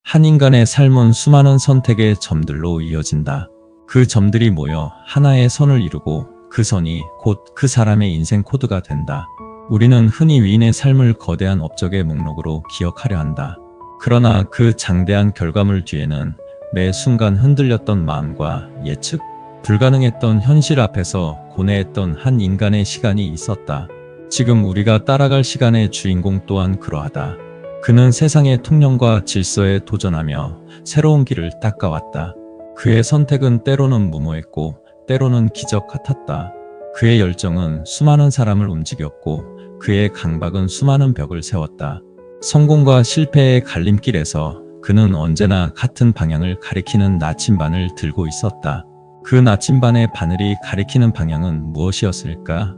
한 인간의 삶은 수많은 선택의 점들로 이어진다. 그 점들이 모여 하나의 선을 이루고 그 선이 곧 그 사람의 인생 코드가 된다. 우리는 흔히 위인의 삶을 거대한 업적의 목록으로 기억하려 한다. 그러나 그 장대한 결과물 뒤에는 매 순간 흔들렸던 마음과 예측, 불가능했던 현실 앞에서 고뇌했던 한 인간의 시간이 있었다. 지금 우리가 따라갈 시간의 주인공 또한 그러하다. 그는 세상의 통념과 질서에 도전하며 새로운 길을 닦아왔다. 그의 선택은 때로는 무모했고 때로는 기적 같았다. 그의 열정은 수많은 사람을 움직였고 그의 강박은 수많은 벽을 세웠다. 성공과 실패의 갈림길에서 그는 언제나 같은 방향을 가리키는 나침반을 들고 있었다. 그 나침반의 바늘이 가리키는 방향은 무엇이었을까?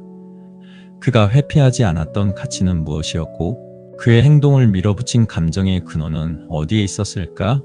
그가 회피하지 않았던 가치는 무엇이었고 그의 행동을 밀어붙인 감정의 근원은 어디에 있었을까?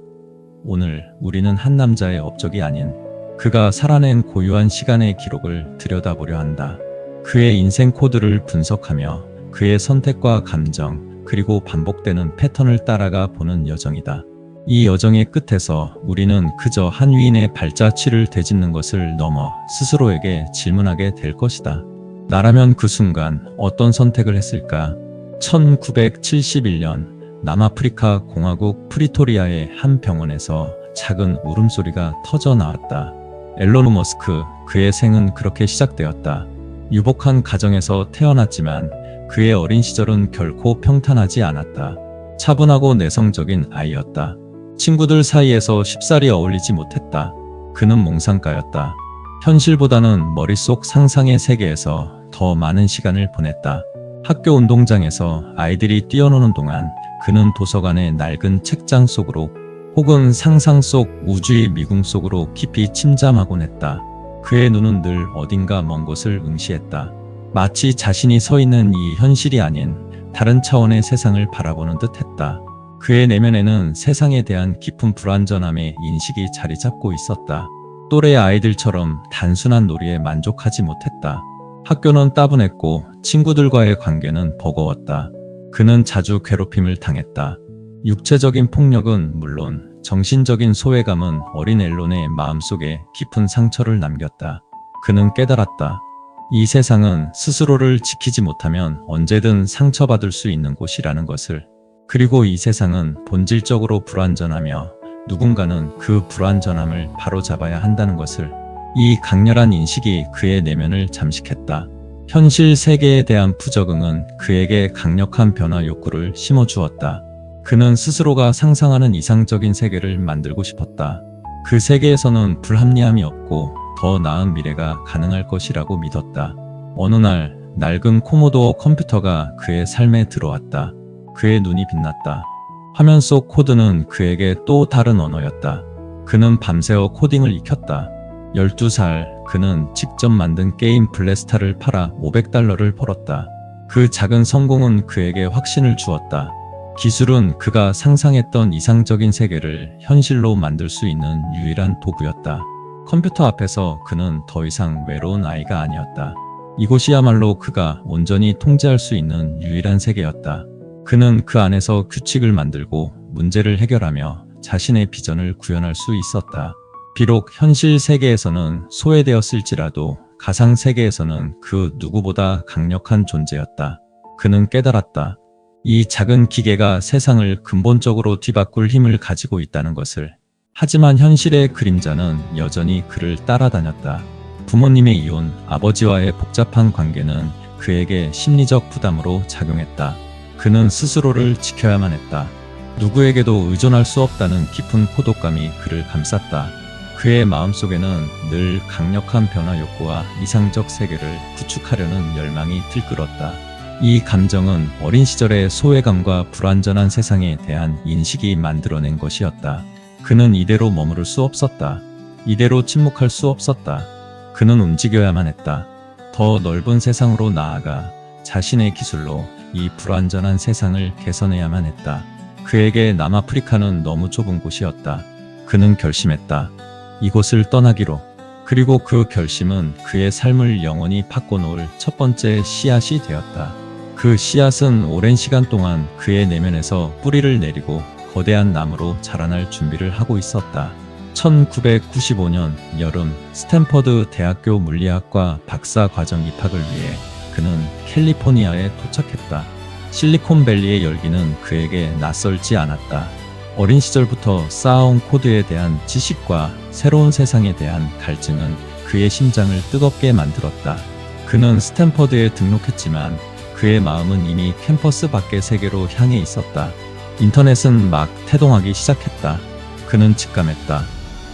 오늘 우리는 한 남자의 업적이 아닌 그가 살아낸 고유한 시간의 기록을 들여다보려 한다. 그의 인생 코드를 분석하며 그의 선택과 감정 그리고 반복되는 패턴을 따라가 보는 여정이다. 이 여정의 끝에서 우리는 그저 한 위인의 발자취를 되짚는 것을 넘어 스스로에게 질문하게 될 것이다. 나라면 그 순간 어떤 선택을 했을까? 1971년 남아프리카 공화국 프리토리아의 한 병원에서 작은 울음소리가 터져 나왔다. 앨런 머스크, 그의 생은 그렇게 시작되었다. 유복한 가정에서 태어났지만 그의 어린 시절은 결코 평탄하지 않았다. 차분하고 내성적인 아이였다. 친구들 사이에서 쉽사리 어울리지 못했다. 그는 몽상가였다. 현실보다는 머릿속 상상의 세계에서 더 많은 시간을 보냈다. 학교 운동장에서 아이들이 뛰어노는 동안 그는 도서관의 낡은 책장 속으로 혹은 상상 속 우주의 미궁 속으로 깊이 침잠하곤 했다. 그의 눈은 늘 어딘가 먼 곳을 응시했다. 마치 자신이 서 있는 이 현실이 아닌 다른 차원의 세상을 바라보는 듯 했다. 그의 내면에는 세상에 대한 깊은 불완전함의 인식이 자리 잡고 있었다. 또래 아이들처럼 단순한 놀이에 만족하지 못했다. 학교는 따분했고 친구들과의 관계는 버거웠다. 그는 자주 괴롭힘을 당했다. 육체적인 폭력은 물론 정신적인 소외감은 어린 앨런의 마음속에 깊은 상처를 남겼다. 그는 깨달았다. 이 세상은 스스로를 지키지 못하면 언제든 상처받을 수 있는 곳이라는 것을. 그리고 이 세상은 본질적으로 불완전하며 누군가는 그 불완전함을 바로잡아야 한다는 것을. 이 강렬한 인식이 그의 내면을 잠식했다. 현실 세계에 대한 부적응은 그에게 강력한 변화 욕구를 심어주었다. 그는 스스로가 상상하는 이상적인 세계를 만들고 싶었다. 그 세계에서는 불합리함이 없고 더 나은 미래가 가능할 것이라고 믿었다. 어느 날 낡은 코모도어 컴퓨터가 그의 삶에 들어왔다. 그의 눈이 빛났다. 화면 속 코드는 그에게 또 다른 언어였다. 그는 밤새워 코딩을 익혔다. 12살 그는 직접 만든 게임 블래스타를 팔아 $500를 벌었다. 그 작은 성공은 그에게 확신을 주었다. 기술은 그가 상상했던 이상적인 세계를 현실로 만들 수 있는 유일한 도구였다. 컴퓨터 앞에서 그는 더 이상 외로운 아이가 아니었다. 이곳이야말로 그가 온전히 통제할 수 있는 유일한 세계였다. 그는 그 안에서 규칙을 만들고 문제를 해결하며 자신의 비전을 구현할 수 있었다. 비록 현실 세계에서는 소외되었을지라도 가상 세계에서는 그 누구보다 강력한 존재였다. 그는 깨달았다. 이 작은 기계가 세상을 근본적으로 뒤바꿀 힘을 가지고 있다는 것을. 하지만 현실의 그림자는 여전히 그를 따라다녔다. 부모님의 이혼, 아버지와의 복잡한 관계는 그에게 심리적 부담으로 작용했다. 그는 스스로를 지켜야만 했다. 누구에게도 의존할 수 없다는 깊은 포독감이 그를 감쌌다. 그의 마음속에는 늘 강력한 변화 욕구와 이상적 세계를 구축하려는 열망이 들끓었다. 이 감정은 어린 시절의 소외감과 불완전한 세상에 대한 인식이 만들어낸 것이었다. 그는 이대로 머무를 수 없었다. 이대로 침묵할 수 없었다. 그는 움직여야만 했다. 더 넓은 세상으로 나아가 자신의 기술로 이 불완전한 세상을 개선해야만 했다. 그에게 남아프리카는 너무 좁은 곳이었다. 그는 결심했다. 이곳을 떠나기로. 그리고 그 결심은 그의 삶을 영원히 바꿔놓을 첫 번째 씨앗이 되었다. 그 씨앗은 오랜 시간 동안 그의 내면에서 뿌리를 내리고 거대한 나무로 자라날 준비를 하고 있었다. 1995년 여름 스탠퍼드 대학교 물리학과 박사 과정 입학을 위해 그는 캘리포니아에 도착했다. 실리콘밸리의 열기는 그에게 낯설지 않았다. 어린 시절부터 쌓아온 코드에 대한 지식과 새로운 세상에 대한 갈증은 그의 심장을 뜨겁게 만들었다. 그는 스탠퍼드에 등록했지만 그의 마음은 이미 캠퍼스 밖의 세계로 향해 있었다. 인터넷은 막 태동하기 시작했다. 그는 직감했다.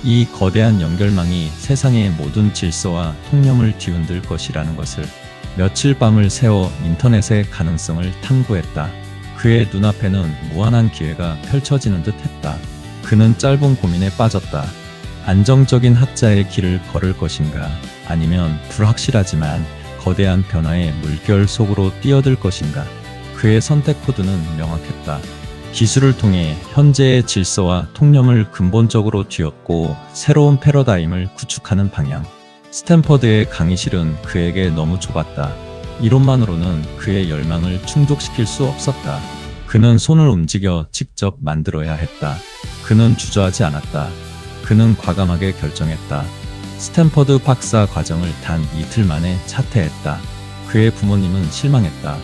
이 거대한 연결망이 세상의 모든 질서와 통념을 뒤흔들 것이라는 것을. 며칠 밤을 새워 인터넷의 가능성을 탐구했다. 그의 눈앞에는 무한한 기회가 펼쳐지는 듯 했다. 그는 짧은 고민에 빠졌다. 안정적인 학자의 길을 걸을 것인가, 아니면 불확실하지만 거대한 변화의 물결 속으로 뛰어들 것인가. 그의 선택 코드는 명확했다. 기술을 통해 현재의 질서와 통념을 근본적으로 뒤엎고 새로운 패러다임을 구축하는 방향. 스탠퍼드의 강의실은 그에게 너무 좁았다. 이론만으로는 그의 열망을 충족시킬 수 없었다. 그는 손을 움직여 직접 만들어야 했다. 그는 주저하지 않았다. 그는 과감하게 결정했다. 스탠퍼드 박사 과정을 단 이틀 만에 차퇴했다. 그의 부모님은 실망했다.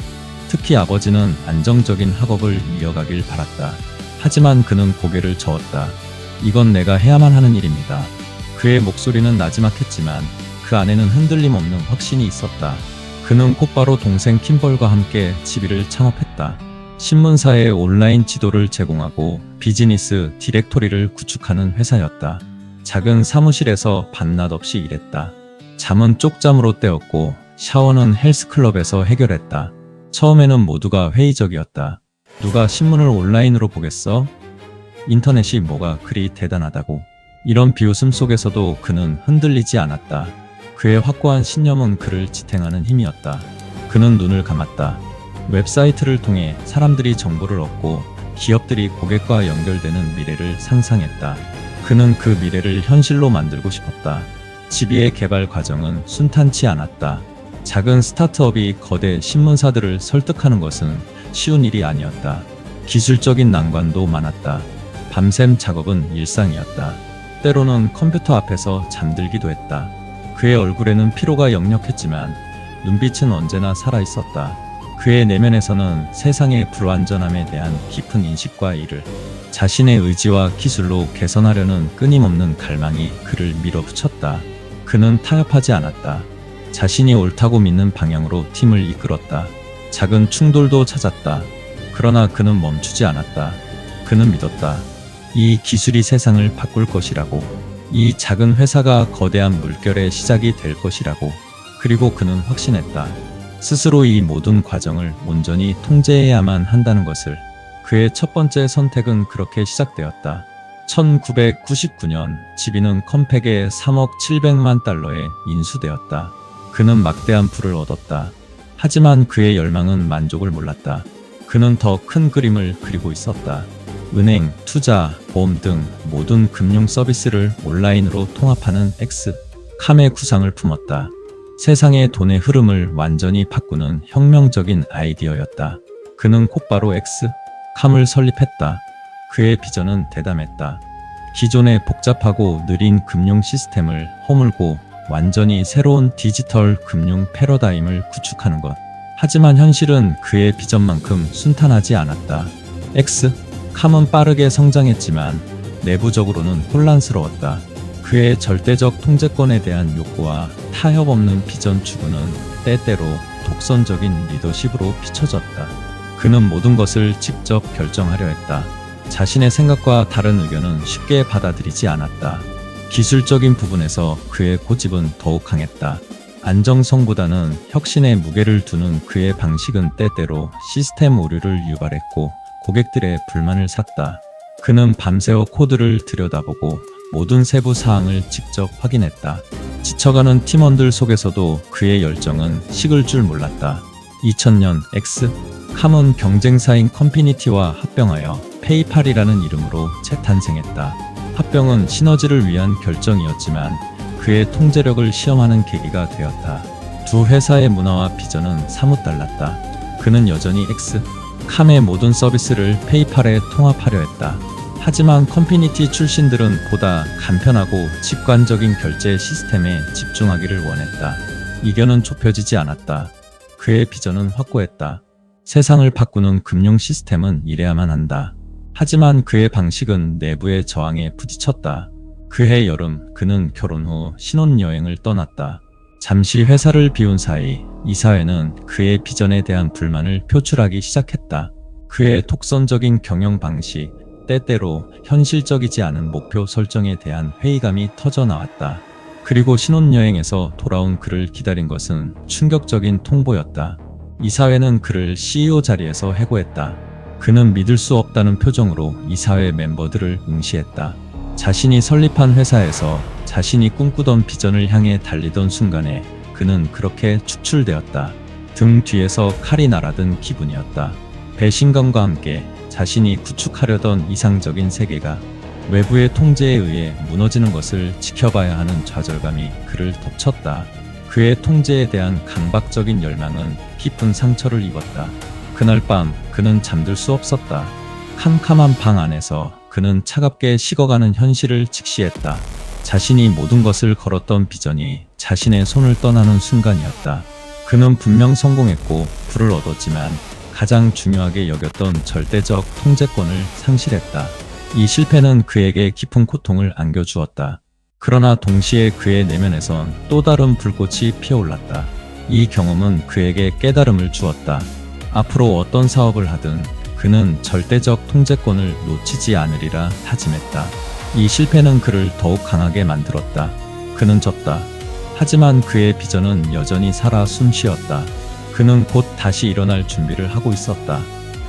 특히 아버지는 안정적인 학업을 이어가길 바랐다. 하지만 그는 고개를 저었다. 이건 내가 해야만 하는 일입니다. 그의 목소리는 나지막했지만 그 안에는 흔들림 없는 확신이 있었다. 그는 곧바로 동생 킴벌과 함께 지비를 창업했다. 신문사에 온라인 지도를 제공하고 비즈니스 디렉토리를 구축하는 회사였다. 작은 사무실에서 밤낮 없이 일했다. 잠은 쪽잠으로 때웠고 샤워는 헬스클럽에서 해결했다. 처음에는 모두가 회의적이었다. 누가 신문을 온라인으로 보겠어? 인터넷이 뭐가 그리 대단하다고. 이런 비웃음 속에서도 그는 흔들리지 않았다. 그의 확고한 신념은 그를 지탱하는 힘이었다. 그는 눈을 감았다. 웹사이트를 통해 사람들이 정보를 얻고 기업들이 고객과 연결되는 미래를 상상했다. 그는 그 미래를 현실로 만들고 싶었다. 지비의 개발 과정은 순탄치 않았다. 작은 스타트업이 거대 신문사들을 설득하는 것은 쉬운 일이 아니었다. 기술적인 난관도 많았다. 밤샘 작업은 일상이었다. 때로는 컴퓨터 앞에서 잠들기도 했다. 그의 얼굴에는 피로가 역력했지만 눈빛은 언제나 살아있었다. 그의 내면에서는 세상의 불완전함에 대한 깊은 인식과 이를 자신의 의지와 기술로 개선하려는 끊임없는 갈망이 그를 밀어붙였다. 그는 타협하지 않았다. 자신이 옳다고 믿는 방향으로 팀을 이끌었다. 작은 충돌도 찾았다. 그러나 그는 멈추지 않았다. 그는 믿었다. 이 기술이 세상을 바꿀 것이라고. 이 작은 회사가 거대한 물결의 시작이 될 것이라고. 그리고 그는 확신했다. 스스로 이 모든 과정을 온전히 통제해야만 한다는 것을. 그의 첫 번째 선택은 그렇게 시작되었다. 1999년 지비는 컴팩에 3억 700만 달러에 인수되었다. 그는 막대한 부를 얻었다. 하지만 그의 열망은 만족을 몰랐다. 그는 더 큰 그림을 그리고 있었다. 은행, 투자, 보험 등 모든 금융 서비스를 온라인으로 통합하는 캄의 구상을 품었다. 세상의 돈의 흐름을 완전히 바꾸는 혁명적인 아이디어였다. 그는 곧바로 캄을 설립했다. 그의 비전은 대담했다. 기존의 복잡하고 느린 금융 시스템을 허물고 완전히 새로운 디지털 금융 패러다임을 구축하는 것. 하지만 현실은 그의 비전만큼 순탄하지 않았다. 캄은 빠르게 성장했지만 내부적으로는 혼란스러웠다. 그의 절대적 통제권에 대한 욕구와 타협 없는 비전 추구는 때때로 독선적인 리더십으로 비춰졌다. 그는 모든 것을 직접 결정하려 했다. 자신의 생각과 다른 의견은 쉽게 받아들이지 않았다. 기술적인 부분에서 그의 고집은 더욱 강했다. 안정성보다는 혁신에 무게를 두는 그의 방식은 때때로 시스템 오류를 유발했고 고객들의 불만을 샀다. 그는 밤새워 코드를 들여다보고 모든 세부 사항을 직접 확인했다. 지쳐가는 팀원들 속에서도 그의 열정은 식을 줄 몰랐다. 2000년 캄은 경쟁사인 컴피니티와 합병하여 페이팔이라는 이름으로 재탄생했다. 합병은 시너지를 위한 결정이었지만 그의 통제력을 시험하는 계기가 되었다. 두 회사의 문화와 비전은 사뭇 달랐다. 그는 여전히 캄의 모든 서비스를 페이팔에 통합하려 했다. 하지만 커뮤니티 출신들은 보다 간편하고 직관적인 결제 시스템에 집중하기를 원했다. 이견은 좁혀지지 않았다. 그의 비전은 확고했다. 세상을 바꾸는 금융 시스템은 이래야만 한다. 하지만 그의 방식은 내부의 저항에 부딪혔다. 그해 여름 그는 결혼 후 신혼여행을 떠났다. 잠시 회사를 비운 사이 이사회는 그의 비전에 대한 불만을 표출하기 시작했다. 그의 독선적인 경영 방식, 때때로 현실적이지 않은 목표 설정에 대한 회의감이 터져나왔다. 그리고 신혼여행에서 돌아온 그를 기다린 것은 충격적인 통보였다. 이사회는 그를 CEO 자리에서 해고했다. 그는 믿을 수 없다는 표정으로 이사회 멤버들을 응시했다. 자신이 설립한 회사에서 자신이 꿈꾸던 비전을 향해 달리던 순간에 그는 그렇게 축출되었다. 등 뒤에서 칼이 날아든 기분이었다. 배신감과 함께 자신이 구축하려던 이상적인 세계가 외부의 통제에 의해 무너지는 것을 지켜봐야 하는 좌절감이 그를 덮쳤다. 그의 통제에 대한 강박적인 열망은 깊은 상처를 입었다. 그날 밤 그는 잠들 수 없었다. 캄캄한 방 안에서 그는 차갑게 식어가는 현실을 직시했다. 자신이 모든 것을 걸었던 비전이 자신의 손을 떠나는 순간이었다. 그는 분명 성공했고 부를 얻었지만 가장 중요하게 여겼던 절대적 통제권을 상실했다. 이 실패는 그에게 깊은 고통을 안겨주었다. 그러나 동시에 그의 내면에선 또 다른 불꽃이 피어올랐다. 이 경험은 그에게 깨달음을 주었다. 앞으로 어떤 사업을 하든 그는 절대적 통제권을 놓치지 않으리라 다짐했다. 이 실패는 그를 더욱 강하게 만들었다. 그는 졌다. 하지만 그의 비전은 여전히 살아 숨쉬었다. 그는 곧 다시 일어날 준비를 하고 있었다.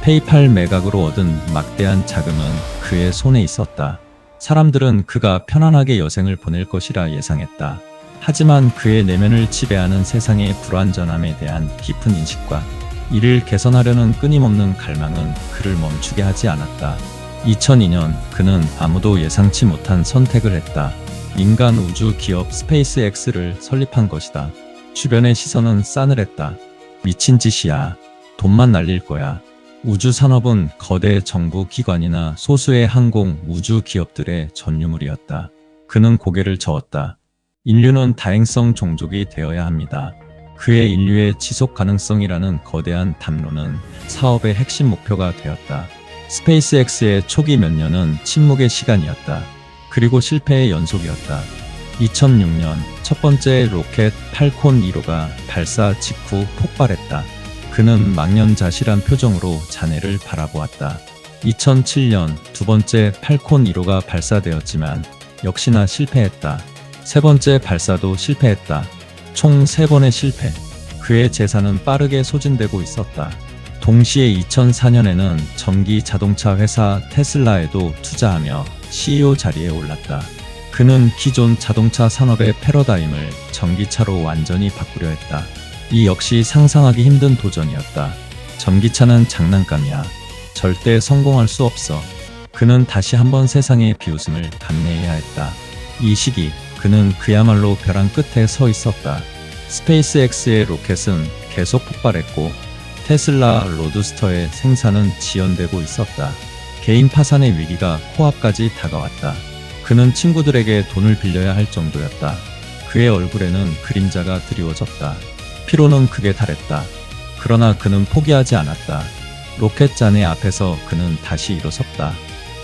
페이팔 매각으로 얻은 막대한 자금은 그의 손에 있었다. 사람들은 그가 편안하게 여생을 보낼 것이라 예상했다. 하지만 그의 내면을 지배하는 세상의 불완전함에 대한 깊은 인식과 이를 개선하려는 끊임없는 갈망은 그를 멈추게 하지 않았다. 2002년 그는 아무도 예상치 못한 선택을 했다. 민간 우주 기업 스페이스X를 설립한 것이다. 주변의 시선은 싸늘했다. 미친 짓이야. 돈만 날릴 거야. 우주 산업은 거대 정부 기관이나 소수의 항공 우주 기업들의 전유물이었다. 그는 고개를 저었다. 인류는 다행성 종족이 되어야 합니다. 그의 인류의 지속 가능성이라는 거대한 담론은 사업의 핵심 목표가 되었다. 스페이스X의 초기 몇 년은 침묵의 시간이었다. 그리고 실패의 연속이었다. 2006년 첫 번째 로켓 팔콘 1호가 발사 직후 폭발했다. 그는 망연자실한 표정으로 잔해를 바라보았다. 2007년 두 번째 팔콘 1호가 발사되었지만 역시나 실패했다. 세 번째 발사도 실패했다. 총 3번의 실패. 그의 재산은 빠르게 소진되고 있었다. 동시에 2004년에는 전기 자동차 회사 테슬라에도 투자하며 CEO 자리에 올랐다. 그는 기존 자동차 산업의 패러다임을 전기차로 완전히 바꾸려 했다. 이 역시 상상하기 힘든 도전이었다. 전기차는 장난감이야. 절대 성공할 수 없어. 그는 다시 한번 세상의 비웃음을 감내해야 했다. 이 시기 그는 그야말로 벼랑 끝에 서 있었다. 스페이스X의 로켓은 계속 폭발했고 테슬라 로드스터의 생산은 지연되고 있었다. 개인 파산의 위기가 코앞까지 다가왔다. 그는 친구들에게 돈을 빌려야 할 정도였다. 그의 얼굴에는 그림자가 드리워졌다. 피로는 극에 달했다. 그러나 그는 포기하지 않았다. 로켓 잔해 앞에서 그는 다시 일어섰다.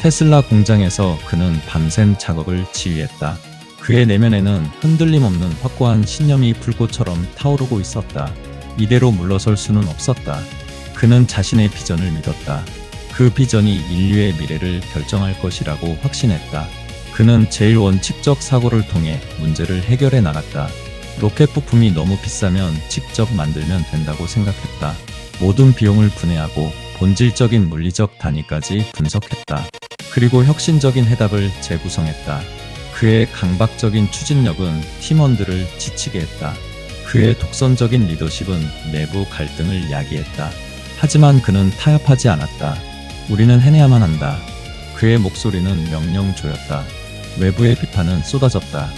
테슬라 공장에서 그는 밤샘 작업을 지휘했다. 그의 내면에는 흔들림 없는 확고한 신념이 불꽃처럼 타오르고 있었다. 이대로 물러설 수는 없었다. 그는 자신의 비전을 믿었다. 그 비전이 인류의 미래를 결정할 것이라고 확신했다. 그는 제일 원칙적 사고를 통해 문제를 해결해 나갔다. 로켓 부품이 너무 비싸면 직접 만들면 된다고 생각했다. 모든 비용을 분해하고 본질적인 물리적 단위까지 분석했다. 그리고 혁신적인 해답을 재구성했다. 그의 강박적인 추진력은 팀원들을 지치게 했다. 그의 독선적인 리더십은 내부 갈등을 야기했다. 하지만 그는 타협하지 않았다. 우리는 해내야만 한다. 그의 목소리는 명령조였다. 외부의 비판은 쏟아졌다.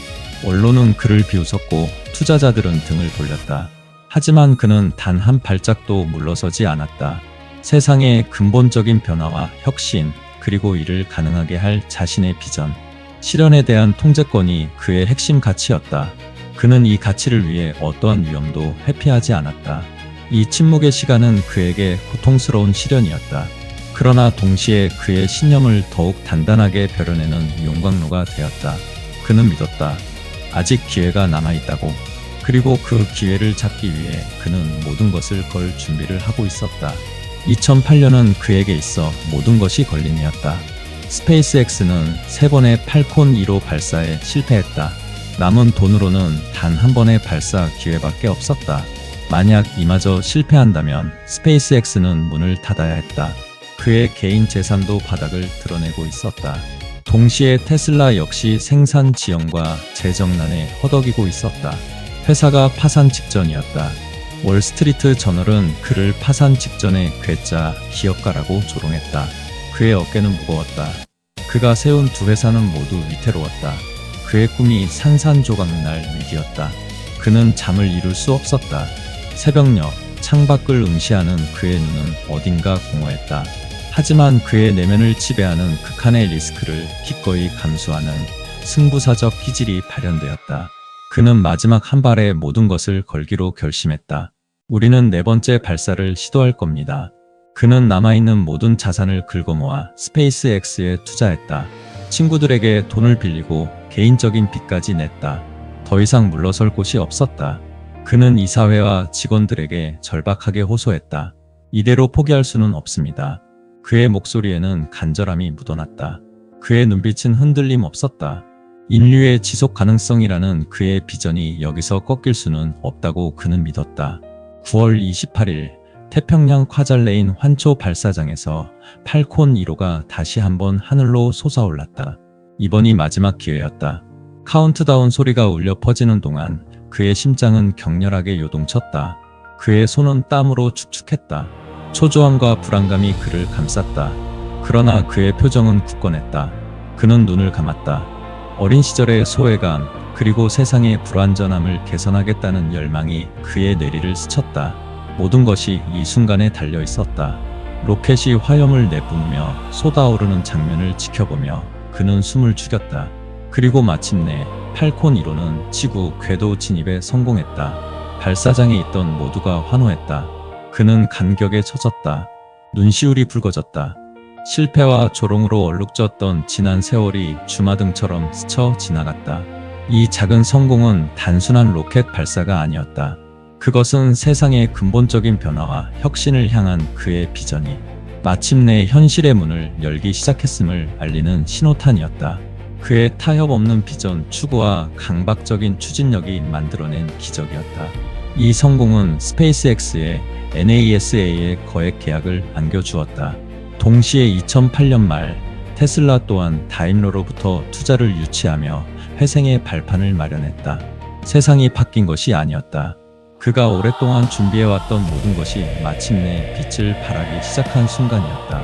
언론은 그를 비웃었고 투자자들은 등을 돌렸다. 하지만 그는 단 한 발짝도 물러서지 않았다. 세상의 근본적인 변화와 혁신, 그리고 이를 가능하게 할 자신의 비전. 실현에 대한 통제권이 그의 핵심 가치였다. 그는 이 가치를 위해 어떠한 위험도 회피하지 않았다. 이 침묵의 시간은 그에게 고통스러운 시련이었다. 그러나 동시에 그의 신념을 더욱 단단하게 벼려내는 용광로가 되었다. 그는 믿었다. 아직 기회가 남아있다고. 그리고 그 기회를 잡기 위해 그는 모든 것을 걸 준비를 하고 있었다. 2008년은 그에게 있어 모든 것이 걸린 해였다. 스페이스X는 3번의 팔콘 1호 발사에 실패했다. 남은 돈으로는 단 한 번의 발사 기회밖에 없었다. 만약 이마저 실패한다면 스페이스X는 문을 닫아야 했다. 그의 개인 재산도 바닥을 드러내고 있었다. 동시에 테슬라 역시 생산 지연과 재정난에 허덕이고 있었다. 회사가 파산 직전이었다. 월스트리트 저널은 그를 파산 직전에 괴짜 기업가라고 조롱했다. 그의 어깨는 무거웠다. 그가 세운 2회사는 모두 위태로웠다. 그의 꿈이 산산조각 날 위기였다. 그는 잠을 이룰 수 없었다. 새벽녘 창밖을 응시하는 그의 눈은 어딘가 공허했다. 하지만 그의 내면을 지배하는 극한의 리스크를 기꺼이 감수하는 승부사적 기질이 발현되었다. 그는 마지막 한 발에 모든 것을 걸기로 결심했다. 우리는 4번째 발사를 시도할 겁니다. 그는 남아있는 모든 자산을 긁어모아 스페이스X에 투자했다. 친구들에게 돈을 빌리고 개인적인 빚까지 냈다. 더 이상 물러설 곳이 없었다. 그는 이사회와 직원들에게 절박하게 호소했다. 이대로 포기할 수는 없습니다. 그의 목소리에는 간절함이 묻어났다. 그의 눈빛은 흔들림 없었다. 인류의 지속 가능성이라는 그의 비전이 여기서 꺾일 수는 없다고 그는 믿었다. 9월 28일 태평양 콰잘레인 환초 발사장에서 팔콘 1호가 다시 한번 하늘로 솟아올랐다. 이번이 마지막 기회였다. 카운트다운 소리가 울려 퍼지는 동안 그의 심장은 격렬하게 요동쳤다. 그의 손은 땀으로 축축했다. 초조함과 불안감이 그를 감쌌다. 그러나 그의 표정은 굳건했다. 그는 눈을 감았다. 어린 시절의 소외감, 그리고 세상의 불완전함을 개선하겠다는 열망이 그의 뇌리를 스쳤다. 모든 것이 이 순간에 달려 있었다. 로켓이 화염을 내뿜으며 쏟아오르는 장면을 지켜보며 그는 숨을 죽였다. 그리고 마침내 팔콘 1호는 지구 궤도 진입에 성공했다. 발사장에 있던 모두가 환호했다. 그는 감격에 젖었다. 눈시울이 붉어졌다. 실패와 조롱으로 얼룩졌던 지난 세월이 주마등처럼 스쳐 지나갔다. 이 작은 성공은 단순한 로켓 발사가 아니었다. 그것은 세상의 근본적인 변화와 혁신을 향한 그의 비전이 마침내 현실의 문을 열기 시작했음을 알리는 신호탄이었다. 그의 타협 없는 비전 추구와 강박적인 추진력이 만들어낸 기적이었다. 이 성공은 스페이스X의 NASA의 거액 계약을 안겨주었다. 동시에 2008년 말 테슬라 또한 다임러로부터 투자를 유치하며 회생의 발판을 마련했다. 세상이 바뀐 것이 아니었다. 그가 오랫동안 준비해왔던 모든 것이 마침내 빛을 발하기 시작한 순간이었다.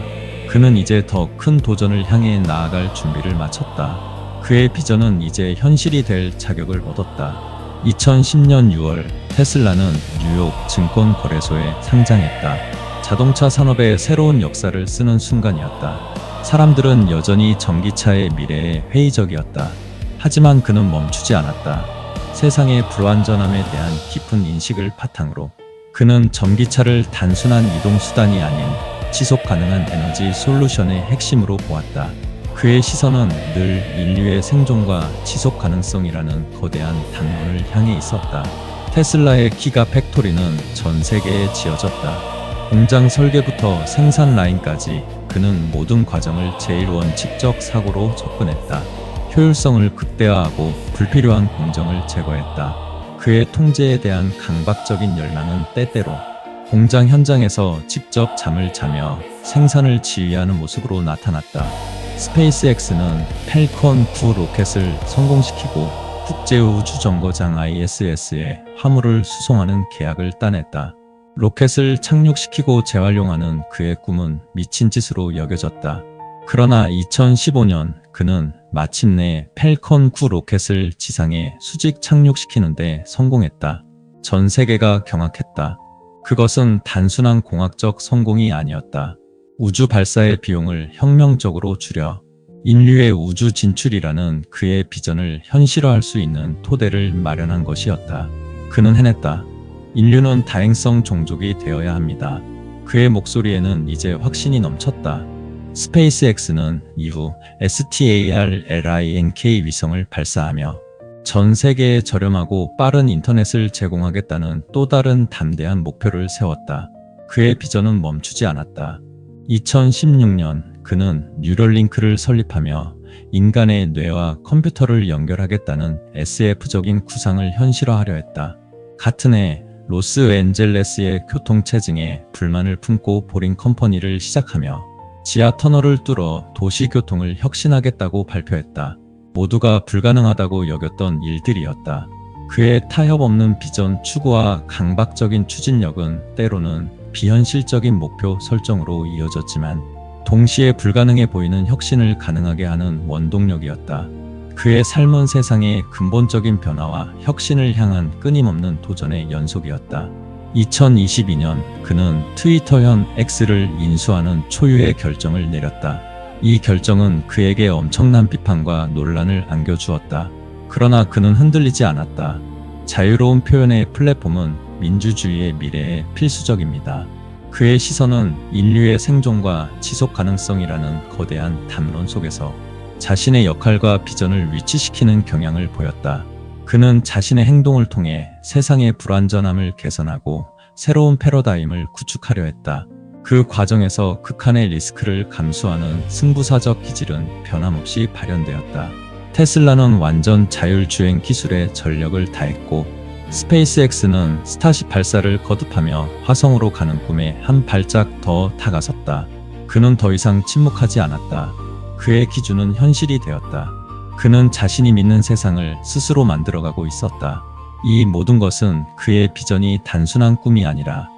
그는 이제 더 큰 도전을 향해 나아갈 준비를 마쳤다. 그의 비전은 이제 현실이 될 자격을 얻었다. 2010년 6월 테슬라는 뉴욕 증권거래소에 상장했다. 자동차 산업의 새로운 역사를 쓰는 순간이었다. 사람들은 여전히 전기차의 미래에 회의적이었다. 하지만 그는 멈추지 않았다. 세상의 불완전함에 대한 깊은 인식을 바탕으로 그는 전기차를 단순한 이동수단이 아닌 지속 가능한 에너지 솔루션의 핵심으로 보았다. 그의 시선은 늘 인류의 생존과 지속 가능성이라는 거대한 담론을 향해 있었다. 테슬라의 기가 팩토리는 전 세계에 지어졌다. 공장 설계부터 생산 라인까지 그는 모든 과정을 제1원칙적 사고로 접근했다. 효율성을 극대화하고 불필요한 공정을 제거했다. 그의 통제에 대한 강박적인 열망은 때때로 공장 현장에서 직접 잠을 자며 생산을 지휘하는 모습으로 나타났다. 스페이스X는 팰컨 9 로켓을 성공시키고 국제우주정거장 ISS에 화물을 수송하는 계약을 따냈다. 로켓을 착륙시키고 재활용하는 그의 꿈은 미친 짓으로 여겨졌다. 그러나 2015년 그는 마침내 팰컨 9 로켓을 지상에 수직 착륙시키는데 성공했다. 전 세계가 경악했다. 그것은 단순한 공학적 성공이 아니었다. 우주 발사의 비용을 혁명적으로 줄여 인류의 우주 진출이라는 그의 비전을 현실화할 수 있는 토대를 마련한 것이었다. 그는 해냈다. 인류는 다행성 종족이 되어야 합니다. 그의 목소리에는 이제 확신이 넘쳤다. 스페이스X는 이후 STARLINK 위성을 발사하며 전 세계에 저렴하고 빠른 인터넷을 제공하겠다는 또 다른 담대한 목표를 세웠다. 그의 비전은 멈추지 않았다. 2016년 그는 뉴럴링크를 설립하며 인간의 뇌와 컴퓨터를 연결하겠다는 SF적인 구상을 현실화하려 했다. 같은 해 로스앤젤레스의 교통체증에 불만을 품고 보링 컴퍼니를 시작하며 지하 터널을 뚫어 도시교통을 혁신하겠다고 발표했다. 모두가 불가능하다고 여겼던 일들이었다. 그의 타협 없는 비전 추구와 강박적인 추진력은 때로는 비현실적인 목표 설정으로 이어졌지만 동시에 불가능해 보이는 혁신을 가능하게 하는 원동력이었다. 그의 삶은 세상의 근본적인 변화와 혁신을 향한 끊임없는 도전의 연속이었다. 2022년 그는 트위터현 X를 인수하는 초유의 결정을 내렸다. 이 결정은 그에게 엄청난 비판과 논란을 안겨주었다. 그러나 그는 흔들리지 않았다. 자유로운 표현의 플랫폼은 민주주의의 미래에 필수적입니다. 그의 시선은 인류의 생존과 지속 가능성이라는 거대한 담론 속에서 자신의 역할과 비전을 위치시키는 경향을 보였다. 그는 자신의 행동을 통해 세상의 불완전함을 개선하고 새로운 패러다임을 구축하려 했다. 그 과정에서 극한의 리스크를 감수하는 승부사적 기질은 변함없이 발현되었다. 테슬라는 완전 자율주행 기술에 전력을 다했고 스페이스X는 스타쉽 발사를 거듭하며 화성으로 가는 꿈에 한 발짝 더 다가섰다. 그는 더 이상 침묵하지 않았다. 그의 기준은 현실이 되었다. 그는 자신이 믿는 세상을 스스로 만들어가고 있었다. 이 모든 것은 그의 비전이 단순한 꿈이 아니라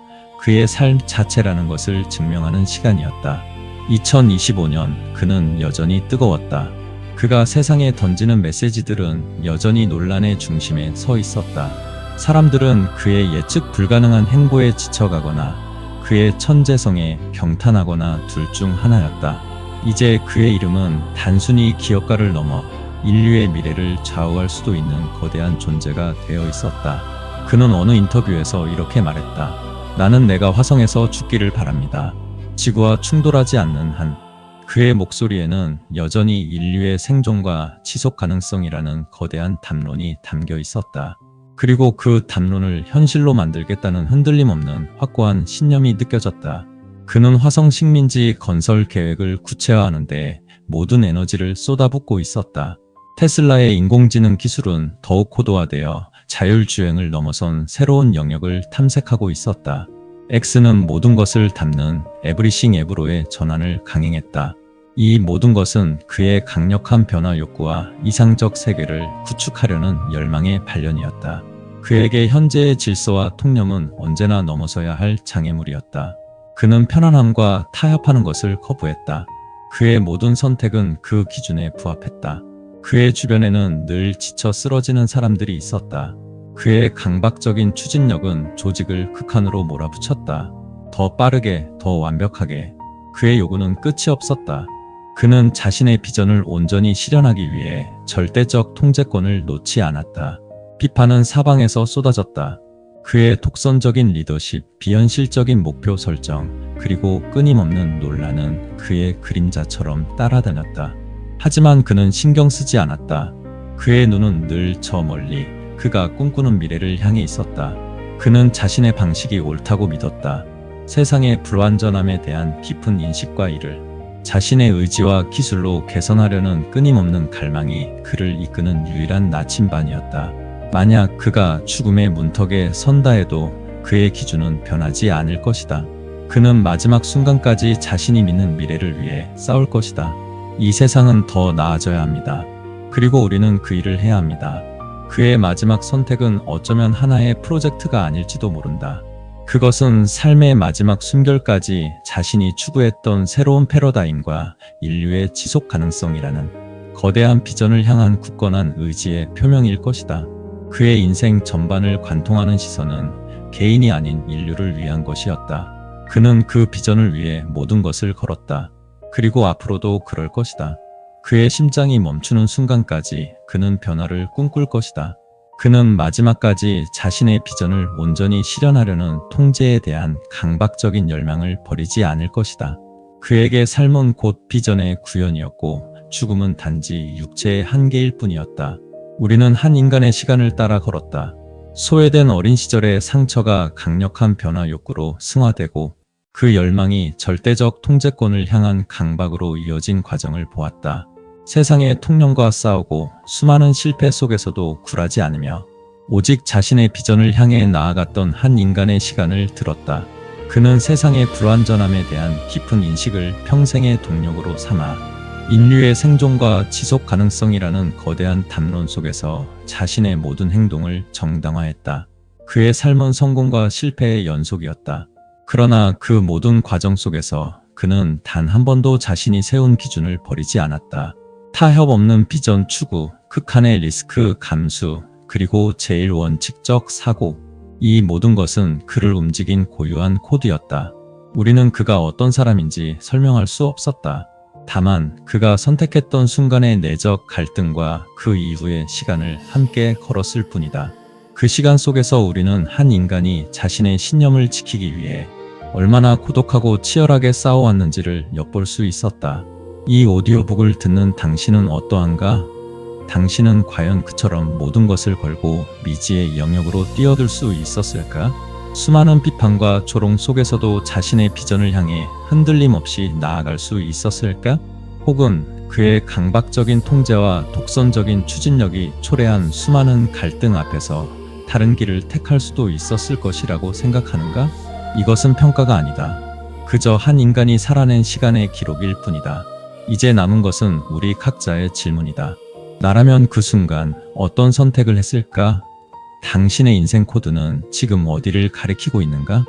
그의 삶 자체라는 것을 증명하는 시간이었다. 2025년 그는 여전히 뜨거웠다. 그가 세상에 던지는 메시지들은 여전히 논란의 중심에 서 있었다. 사람들은 그의 예측 불가능한 행보에 지쳐가거나 그의 천재성에 경탄하거나 둘 중 하나였다. 이제 그의 이름은 단순히 기업가를 넘어 인류의 미래를 좌우할 수도 있는 거대한 존재가 되어 있었다. 그는 어느 인터뷰에서 이렇게 말했다. 나는 내가 화성에서 죽기를 바랍니다. 지구와 충돌하지 않는 한. 그의 목소리에는 여전히 인류의 생존과 지속 가능성이라는 거대한 담론이 담겨 있었다. 그리고 그 담론을 현실로 만들겠다는 흔들림 없는 확고한 신념이 느껴졌다. 그는 화성 식민지 건설 계획을 구체화하는데 모든 에너지를 쏟아붓고 있었다. 테슬라의 인공지능 기술은 더욱 고도화되어 자율주행을 넘어선 새로운 영역을 탐색하고 있었다. X는 모든 것을 담는 에브리싱 앱으로의 전환을 강행했다. 이 모든 것은 그의 강력한 변화 욕구와 이상적 세계를 구축하려는 열망의 발현이었다. 그에게 현재의 질서와 통념은 언제나 넘어서야 할 장애물이었다. 그는 편안함과 타협하는 것을 거부했다. 그의 모든 선택은 그 기준에 부합했다. 그의 주변에는 늘 지쳐 쓰러지는 사람들이 있었다. 그의 강박적인 추진력은 조직을 극한으로 몰아붙였다. 더 빠르게, 더 완벽하게. 그의 요구는 끝이 없었다. 그는 자신의 비전을 온전히 실현하기 위해 절대적 통제권을 놓지 않았다. 비판은 사방에서 쏟아졌다. 그의 독선적인 리더십, 비현실적인 목표 설정, 그리고 끊임없는 논란은 그의 그림자처럼 따라다녔다. 하지만 그는 신경 쓰지 않았다. 그의 눈은 늘 저 멀리, 그가 꿈꾸는 미래를 향해 있었다. 그는 자신의 방식이 옳다고 믿었다. 세상의 불완전함에 대한 깊은 인식과 이를 자신의 의지와 기술로 개선하려는 끊임없는 갈망이 그를 이끄는 유일한 나침반이었다. 만약 그가 죽음의 문턱에 선다 해도 그의 기준은 변하지 않을 것이다. 그는 마지막 순간까지 자신이 믿는 미래를 위해 싸울 것이다. 이 세상은 더 나아져야 합니다. 그리고 우리는 그 일을 해야 합니다. 그의 마지막 선택은 어쩌면 하나의 프로젝트가 아닐지도 모른다. 그것은 삶의 마지막 숨결까지 자신이 추구했던 새로운 패러다임과 인류의 지속 가능성이라는 거대한 비전을 향한 굳건한 의지의 표명일 것이다. 그의 인생 전반을 관통하는 시선은 개인이 아닌 인류를 위한 것이었다. 그는 그 비전을 위해 모든 것을 걸었다. 그리고 앞으로도 그럴 것이다. 그의 심장이 멈추는 순간까지 그는 변화를 꿈꿀 것이다. 그는 마지막까지 자신의 비전을 온전히 실현하려는 통제에 대한 강박적인 열망을 버리지 않을 것이다. 그에게 삶은 곧 비전의 구현이었고 죽음은 단지 육체의 한계일 뿐이었다. 우리는 한 인간의 시간을 따라 걸었다. 소외된 어린 시절의 상처가 강력한 변화 욕구로 승화되고 그 열망이 절대적 통제권을 향한 강박으로 이어진 과정을 보았다. 세상의 통념과 싸우고 수많은 실패 속에서도 굴하지 않으며 오직 자신의 비전을 향해 나아갔던 한 인간의 시간을 들었다. 그는 세상의 불완전함에 대한 깊은 인식을 평생의 동력으로 삼아 인류의 생존과 지속 가능성이라는 거대한 담론 속에서 자신의 모든 행동을 정당화했다. 그의 삶은 성공과 실패의 연속이었다. 그러나 그 모든 과정 속에서 그는 단 한 번도 자신이 세운 기준을 버리지 않았다. 타협 없는 비전 추구, 극한의 리스크 감수, 그리고 제1원칙적 사고. 이 모든 것은 그를 움직인 고유한 코드였다. 우리는 그가 어떤 사람인지 설명할 수 없었다. 다만 그가 선택했던 순간의 내적 갈등과 그 이후의 시간을 함께 걸었을 뿐이다. 그 시간 속에서 우리는 한 인간이 자신의 신념을 지키기 위해 얼마나 고독하고 치열하게 싸워왔는지를 엿볼 수 있었다. 이 오디오북을 듣는 당신은 어떠한가? 당신은 과연 그처럼 모든 것을 걸고 미지의 영역으로 뛰어들 수 있었을까? 수많은 비판과 조롱 속에서도 자신의 비전을 향해 흔들림 없이 나아갈 수 있었을까? 혹은 그의 강박적인 통제와 독선적인 추진력이 초래한 수많은 갈등 앞에서 다른 길을 택할 수도 있었을 것이라고 생각하는가? 이것은 평가가 아니다. 그저 한 인간이 살아낸 시간의 기록일 뿐이다. 이제 남은 것은 우리 각자의 질문이다. 나라면 그 순간 어떤 선택을 했을까? 당신의 인생 코드는 지금 어디를 가리키고 있는가?